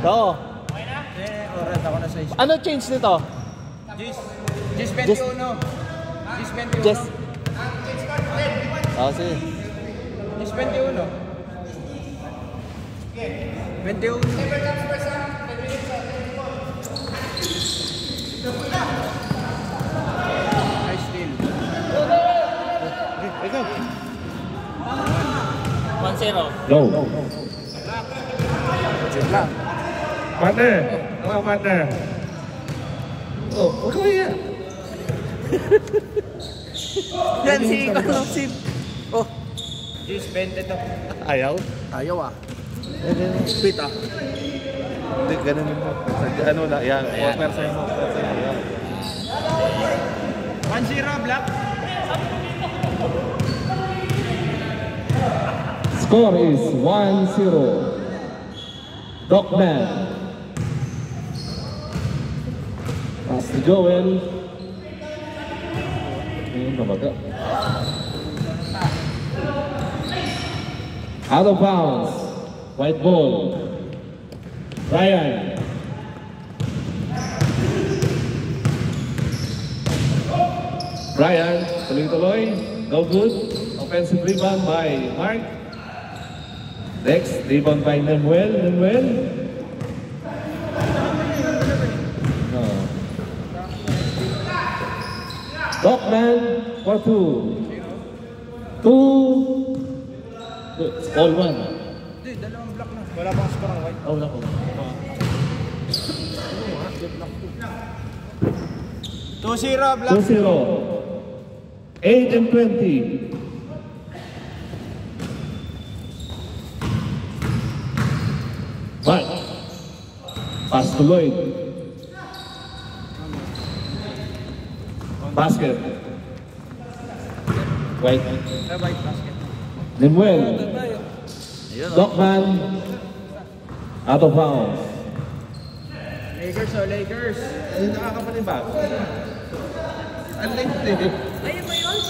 Oo. Oras ako na sa isip. Ano change nito? Just 21. Just 21. Just. Oh, sige. Just 21. 21. I still. Ikaw. 1-0. Low. Check lang. Partner. Mga partner. Oh, huwag mo yan. Yan si Sim. Oh. Just 20 to. Ayaw? Ayaw ah. Split ah. Hindi, ganun mo. Ano na, yan. Persa mo. 1-0 black. Score is 1-0. Dogman. Pass to Joel. Out of bounds. White ball. Ryan. Ryan, tuloy-tuloy. No good. Offensive rebound by Mark. Next, rebound by Nemuel. Dogman for 2. 2. All 1. Hindi, dalawang block na. Wala pang score ng white. Oh, wala ko. 2-0 black. 2-0. 8 and 20. Right. Pass to Lloyd. Basket. White. White basket. Nemuel. Dogman. Out of bounds. Lakers o Lakers. Hindi nakakapanin ba? Ano na yun? Ayun ba yun?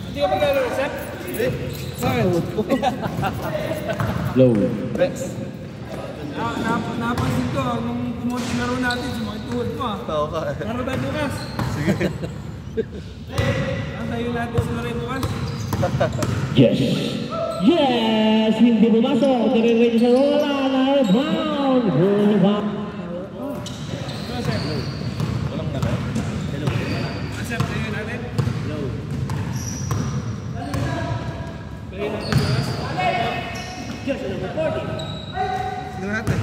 Hindi ka maglalaro, Sep? Hindi. Low. Rex. Napansin ko, nung kumunti laro natin, sumakituhod mo ah. Oo ka. Laro tayo bukas. Sige. Ang tayo natin sa laro bukas. Yes! Yes! Hindi pumasok. Dire-diretso sa Roland. Out of bounds. Walang na kayo. Sep, tayo natin. Tayo natin bukas. Just number 40. Tayo natin.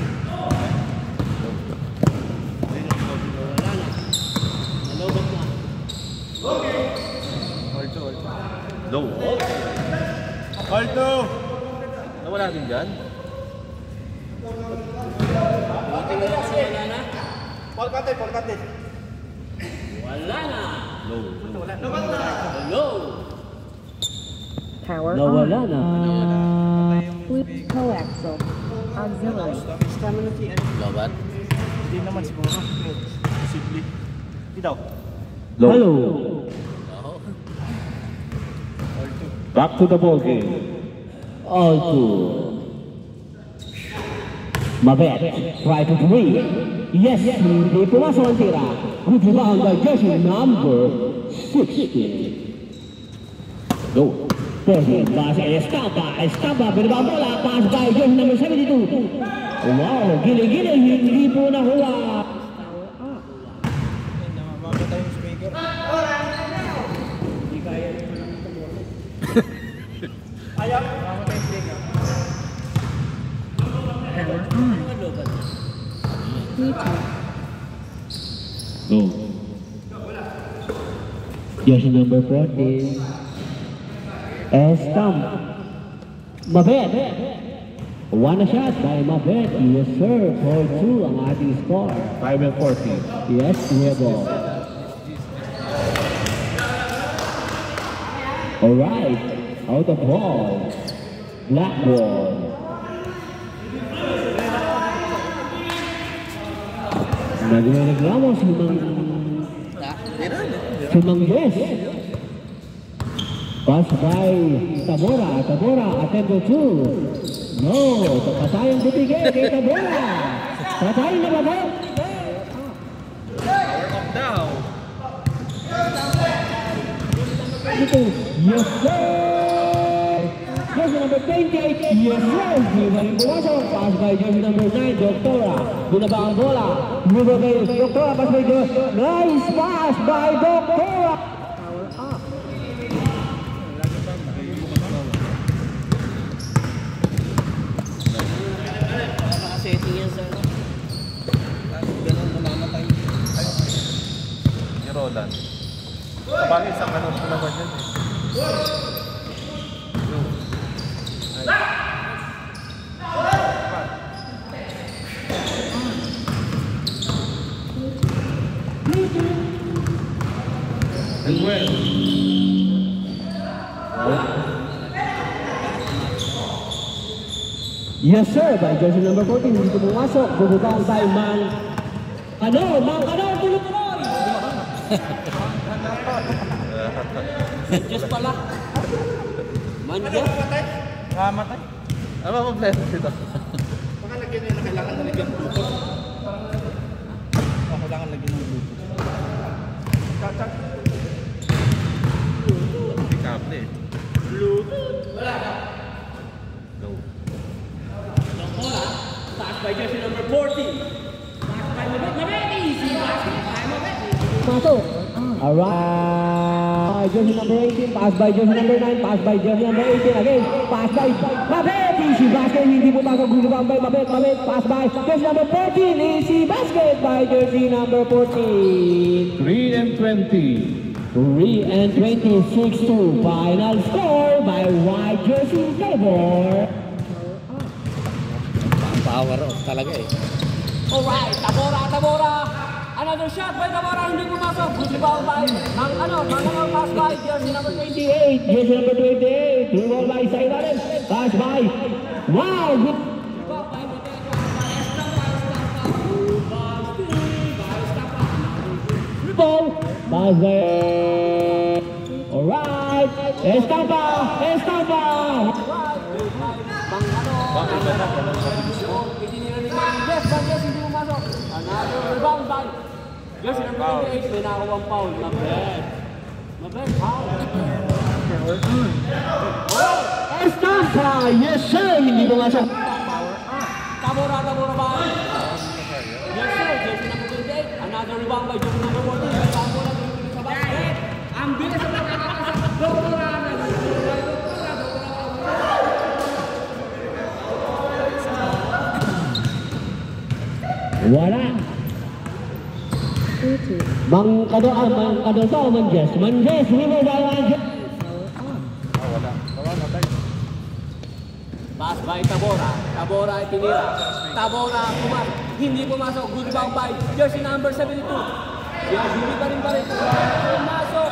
Low. Alto! Nawala din dyan? Paul Katin. Wala na. Low. Low. Power Nawala on. na. Flip coaxial. Auxiliary. Labat? Hindi naman siguro. Posible. Hindi daw. Low. Hello. Back to the ball game. All two. Mabet. Try to 3. Yes, hindi pumasok ang tira. Good rebound by jersey number 16. Low. Pwede ba si Estaba, pero ba bola, pass by jersey number 72. Wow, gili-gili, hindi po nakuha. Mamatay yung speaker. Hindi kaya rin mo lang ito. Ayaw. Mamatay yung speaker. Low. Jersey number 40. Estaba. Mabet. One shot by Mabet. Yes, sir. 4-2 ang ating score. 5 and 14. Yes, Diego. Alright. Out of ball. Black ball. Nagreklamo si Mang Yes. Pass by Tabora. Tabora attended to No, ito patayang bibigay kay Tabora. Patay na ba ba? Power up daw. Ito, yes sir! Jersey number 28, yes sir! Di ba rin pumasok? Pass by jersey number 9, Doktora. Binaba ang bola. Move by Doktora, pass by Doktora. Nice pass by Doktora! Power up. Nakasetting yan sa ano. Ganun namamatay. Ni Roland. Sabagay isang ano pa naman yun eh. And well. Yes sir, by jersey number 14, hindi pumasok. Bububang by Mang Tuloy-Tuloy! Diyos pala. Manja. Nakamatay. Ano ba problema dito? Baka lagyan nila, kailangan na lagyan ng bluetooth. Kailangan lagyan ng bluetooth. May kable eh. Go. Pass by jersey number 40. Pass by Mabet. Easy pass by Mabet. Pasok. Alright. Jersey number 18. Pass by jersey number 9. Pass by jersey number 18. Again. Pass by Mabet. Easy basket. Hindi po pasok. Gulubang by Mabet. Pass by jersey number 14. Easy basket by jersey number 14. 3 and 20. 3 and 26-2. Final score by white jersey Tabor. Power off talaga eh. Alright, Tabora. Another shot by Tabora, hindi pumasok. Good rebound by Mangangang pass by jersey number 28. Jersey number 28. Through ball by Saibaran. Pass by. Wow! Good. Ball. Pass by. Alright. Estampa. Bakit ba na ganun sa division? Yes, hindi pumasok. Another rebound by jersey number 28. May nakawang foul. Mabet, foul. Estampa! Yes, sir! Hindi pumasok. Tabora ba? Yes, sir. Jersey number 28. Another rebound by jersey number 14. Tabora sa basket. Ang bilis na nakakasap. Doktora. Wala. Mangkado to, Manjes, winner by Manjes. Wala. Nakamatay. Pass by Tabora ay tinira. Tabora hindi pumasok. Good rebound by jersey number 72. Hindi pa rin. Pumasok.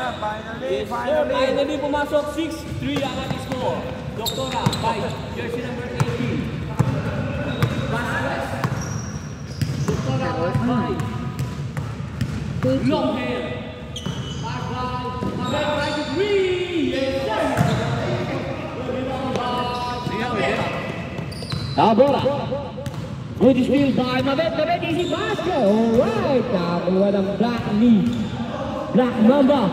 Finally pumasok. 6-3 ang ating score. Doktora by jersey number 18. Pass by. Long hair. Pass by. Mabet right to 3. Yes, sir. Tabora. Good steal by Mabet. Easy basket. Alright. Nakakuha ng Black Leaf. Black Mamba.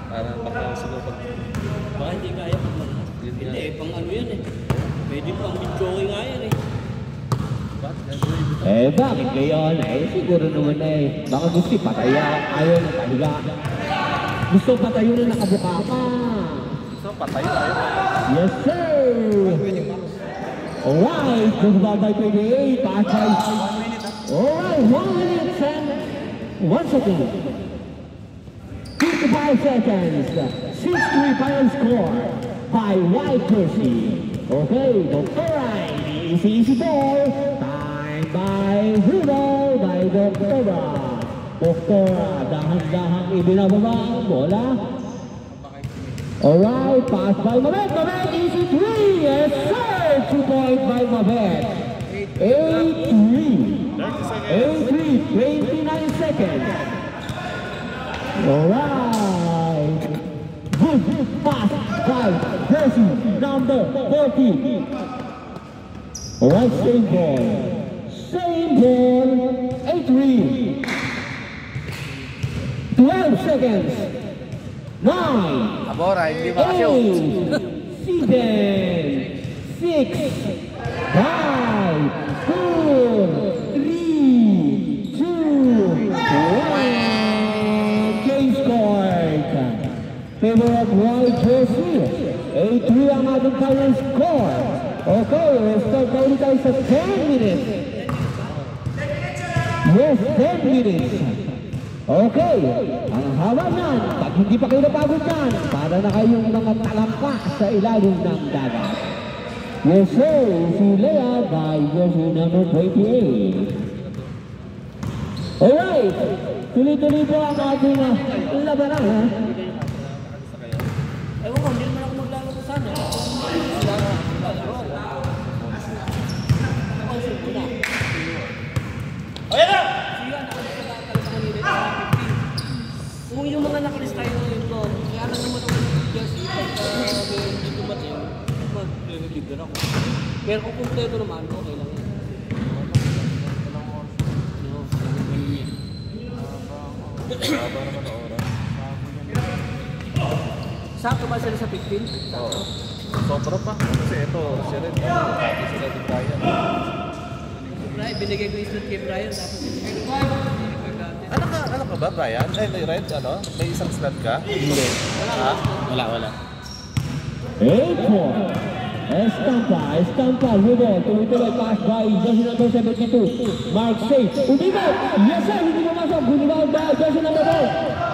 Parang pagkakasunod pag... Baka hindi kaya pagmana. Hindi eh, pang ano yan eh. Pwede pang video nga yan eh. Bakit gayon? Siguro naman baka gusto pataya. Ayaw na pahiga. Gusto patayo na nakabuka ka. So, patay tayo. Yes, sir! Alright, good ball by 28. Pass by... Alright, 1 minute and 1 second. 55 seconds. 6-3 final score by white jersey. Okay, Doktora. Easy ball. Time by Hero by Doktora. Doktora, dahan-dahan ibinababa ang bola. Alright, pass by Mabet. Easy 3. Yes, sir. 2 point by Mabet. 8-3. 29 seconds. Alright. Good pass by Jersey number 40. Alright, same ball. Same ball. 8-3. 12 seconds. 9. Tabora, hindi makashoot. 8. 7. 6. 5. 4. 3. 2. 1. Game scored. Favor of White Jersey. 8-3 ang ating final score. Okay, let's start na ulit tayo sa 10 minutes. Yes, 10 minutes. Okay, ang haba niyan, pag hindi pa kayo napagod yan, para na kayong mga talangka sa ilalim ng dagat. Yes sir, si Lea by jersey number 28. Alright, tuloy-tuloy po ang ating labanan ha. Ewan ko, hindi naman ako maglalaro sana. Kung yung mga nakalista yun ito, kaya lang naman ako jersey, pagka hindi dumating, mag-review ako. Pero kung kumpleto naman, okay lang yan. Sakto ba sila sa 15? Oo. Sobra pa. Kasi ito, siya rin. Pati sila di Brian. Brian, binigay ko yung slot kay Brian, tapos Ano ka ba, Brian? Ay, Red, ano? May isang slot ka? Hindi. Ha? wala. 8-4. Estampa, Ruben, tuloy-tuloy, pass by jersey number 72. Mark safe. Umibot! Yes sir, hindi pumasok. Good rebound by jersey number 4.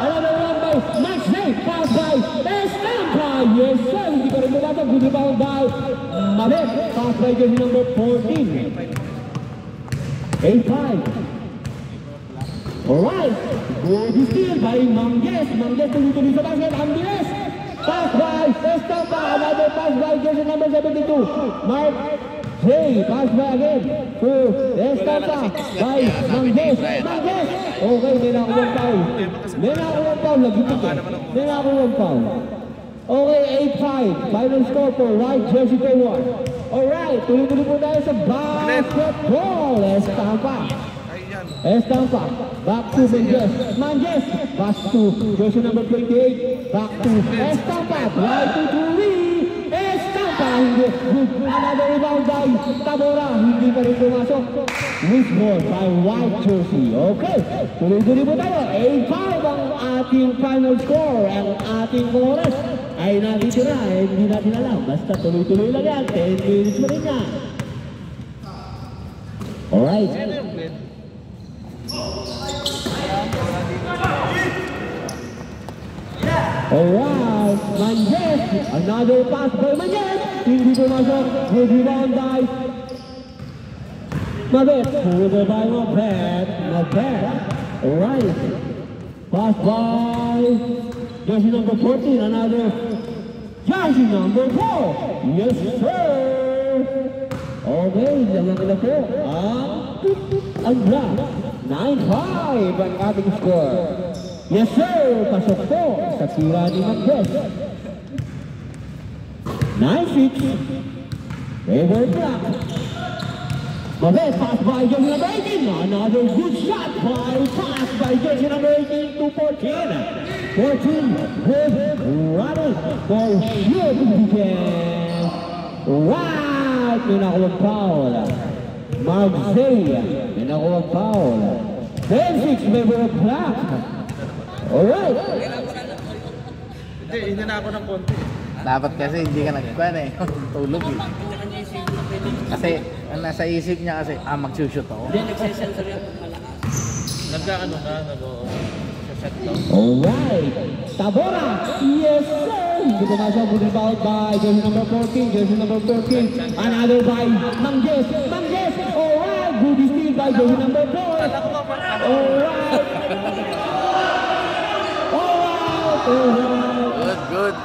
Another run by Mark safe. Pass by Estampa. Yes sir, hindi pa rin pumasok. Good rebound by Mabet. Pass by jersey number 14. 8-5. Alright, good steal by Mangges. Mangges tuloy-tuloy sa basket. Ang bilis. Pass by Estampa. Another pass by jersey number 72. Mark J. Pass by again to Estampa by Mangges. Mangges. Okay, may nakuha foul. May nakuha foul. May nakuha foul. Okay, 8-5. Final score for White Jersey forward. Alright, tuloy-tuloy po tayo sa basketball. Estampa, back to Mangges, pass to jersey number 28, back to Estampa, try to three, Estampa, hindi, another rebound by Tabora, hindi pa rin pumasok, loose ball by White Jersey. Okay, tuloy-tuloy po tayo, 8-5 ang ating final score, ang ating oras ay nakitira, hindi natin alam, basta tuloy-tuloy lang yan, 10 minutes pa rin yan. Alright. Alright, Mangges, another pass by Mangges, hindi pumasok, good rebound by Mabet, pulled by Mabet, alright, pass by jersey number 14, another jersey number 4, yes sir, okay, lang nila po, ang black, 9-5 ang ating score. Yes sir, pasok po sa tira ni Mangges. 9-6. Favor black. Mabet, pass by jersey number 18. Another good shot pass by jersey number 18 to 14. 14 with running for shoot defense. Right, may nakuha foul. Margzea, may nakuha foul. 10-6, favor of black. Alright. Hindi, hindi na ako ng konti. Dapat kasi hindi ka nagkuhan eh. Tulog eh. Kasi ang nasa isip niya kasi, mag-shoot ako. Hindi, nagsisensor yan pag malakas. Nagkaano ka, nag-shot down. Alright. Tabora. Yes sir. Hindi ko nasa good rebound by jersey number 14. Jersey number 14. Another by Mangges. Alright. Good steal by jersey number 4. Alright.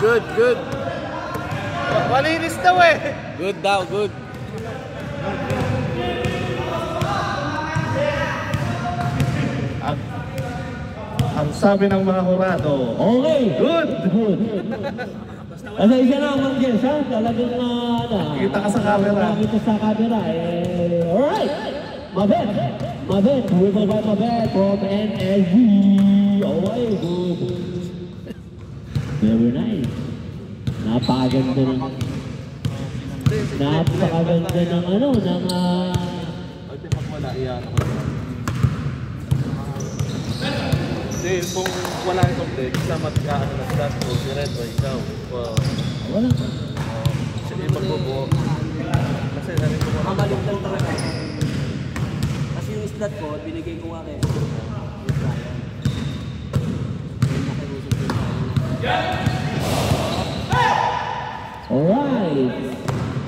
Good. Malinis daw eh! Good daw, good. Ang sabi ng mga kurado, Okay. good! Good. Pasensya na, Ma'am Jess, ha? Talagang Kita ka sa camera. Kita sa camera, alright! Mabet! Mabet! Dribble by Mabet from NSG. Okay, good. Very nice. Napakaganda ng... Napakaganda ng ng... Pag wala, iyan ako. Hindi, kung wala itong deck, sa mag-ano na sila, o si Red o ikaw. Wala. Sige, magbubuo. Kasi namin ko mga Kamalit lang talaga. Kasi yung slot ko, binigay ko nga kayo. Yung Brian. Yung nakiusap yung Brian. Alright.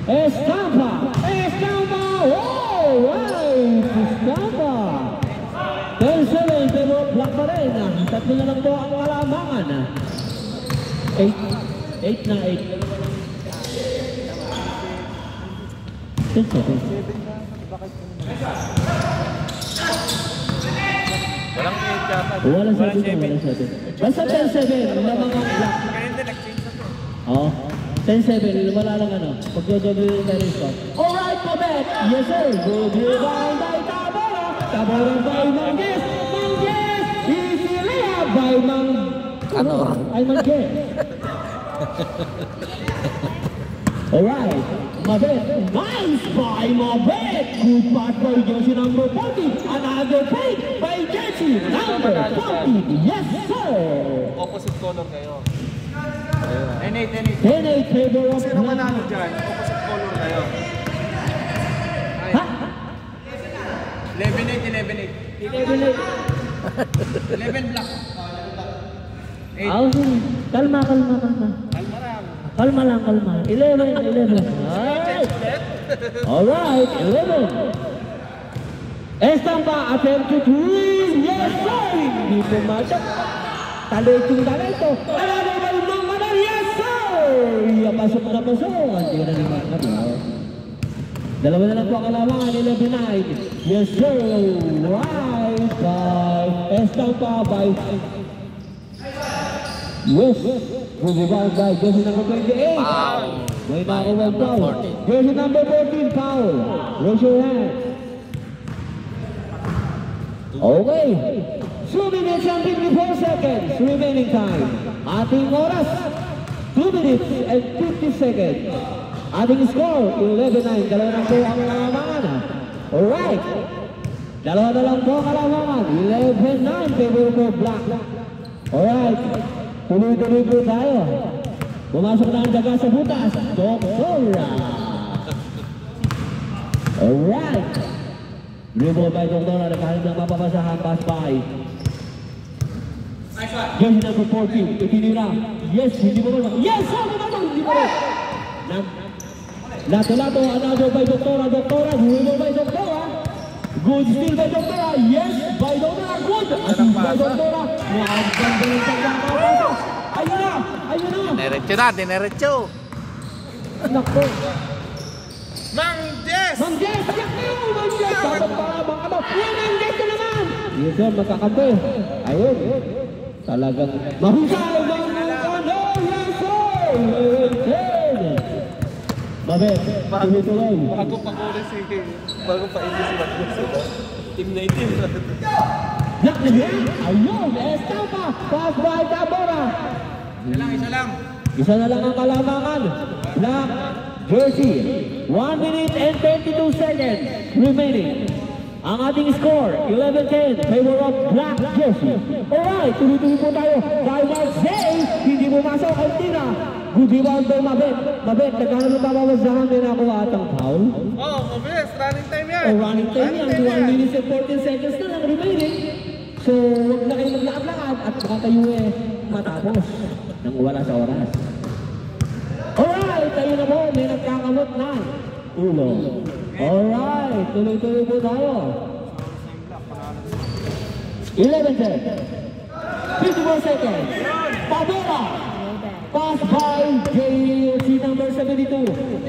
Estampa! Estampa! Alright! Estampa! 10-7, pero block pa rin. Tatlo na lang po ang kalamangan. 8 na 8. 10-7. walang 8 yata. Wala 7. Basta 10-7, lamang ang block. Oo. 10-7, wala lang pagjojogo yung Teresco. Alright, Mabet! Yes sir! Good rebound by Tabora! Tabora by Manggis! Manggis! Easy layup by ay Manggis! Alright, Mabet! Nice by Mabet! Good pass by jersey number 40! Another fake by jersey number 40! Yes sir! Opposite color kayo. 10-8 favor of Sino manalo dyan? Opposite color kayo. Ha? 11-8. 11 block. Kalma. Kalma lang. 11. Alright, 11. Estampa, attempt to three. Yes, sir! Hindi pumatak. Talento. Yes, sir! Pasok na pasok. Hindi na naman kami. Dalawa na lang po ang kalamangan. 11-9. Yes, sir! Right by Estampa by... Yes! Rebound by jersey number 28. May nakuha foul. Jersey number 14, foul. Raise your hand. Okay. 2 minutes and 54 seconds remaining time. Ating oras, 2 minutes and 50 seconds. Ating score, 11-9. Dalawa na po ang kalamangan. Alright. Dalawa na lang po ang kalamangan. 11-9, favor for black. Alright. Tuloy-tuloy po tayo. Pumasok na ang daga sa butas. Doktora. Alright. Dribble by Doktora. Nakahalip ng mapapasahan. Pass by. Jersey number 14. Itinira. Yes, hindi mo ba? Yes, hindi mo ba? Lato-lato. Another by Doktora. Dribble by Doktora. Good steal by Doktora. Yes, by Doktora. Good. Assist by Doktora. Nakaganda ng pagkakapasok. Ayun na. Dinerecho. Nakpo. Mang Jess! Mang Jess! Dapat para mga yan ang Jess ko naman! Yes sir, magkakampi. Ayun. Talagang mahusay yes sir! Mabet, tuloy. Bago pa hindi si Matthews. Team 19. Black na yan! Ayun! Estampa! Pass by Tabora! Isa na lang ang kalamangan. Black jersey. 1 minute and 22 seconds remaining. Ang ating score, 11-10, favor of black jersey. Alright, tuloy-tuloy po tayo. By Marseille, hindi pumasok ang tira. Good rebound by Mabet. Mabet, nagkakaroon na babawasahan din ako atang foul. Mabilis. Running time yan. Running time yan. 1 minute and 14 seconds na lang remaining. So, huwag na kayo maglakad-lakad at baka tayo matapos nang wala sa oras. Alright, tayo na po. May nagkakamot na ulo. Alright, tuloy-tuloy po tayo. 11-10. 54 seconds. Tabora. Pass by jersey number 72.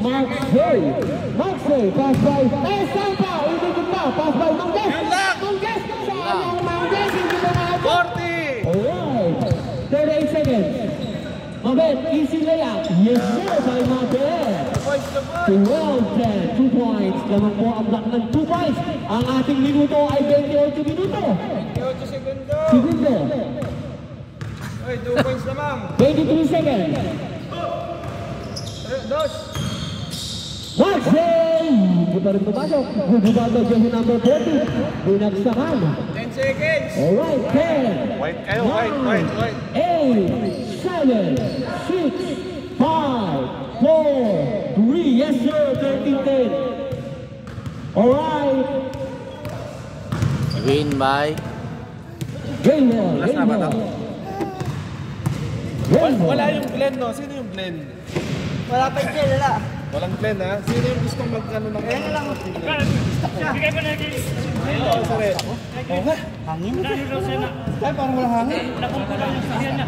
Marseille. Pass by Estampa. Ikot pa. Pass by Manggis. Manggis. Saan ang Manggis? Hindi mo makapot. 40! Alright. 38 seconds. Mabet, easy layup. Yes, sir, by Mabel. 12-10, 2 points. Lamang po ang block ng 2 points. Ang ating minuto ay 28 minuto. 28 segundo. Segundo. Oy, 2 points lamang. 23 seconds. Dos. Maxim! Hindi pa rin pumasok. Bubaba jersey number 40. Binagsakan. 10 seconds. Alright, 10. White kayo, white, white, white. 8, 7, 6, 5, 4, 3. Yes, sir. 13-10. Alright. Win by Game ball. Last Game na ba ball. to? Game ball. Wala yung Glenn, no? Sino yung Glenn? Wala pa yung wala. Walang Glenn, ha? Sino yung gustong mag-ano ng... Kaya lang. Bigay ko na yung Oo, sorry. Hangin. Dahil daw siya na Ay, parang wala hangin. nakumpula yung sahihan niya.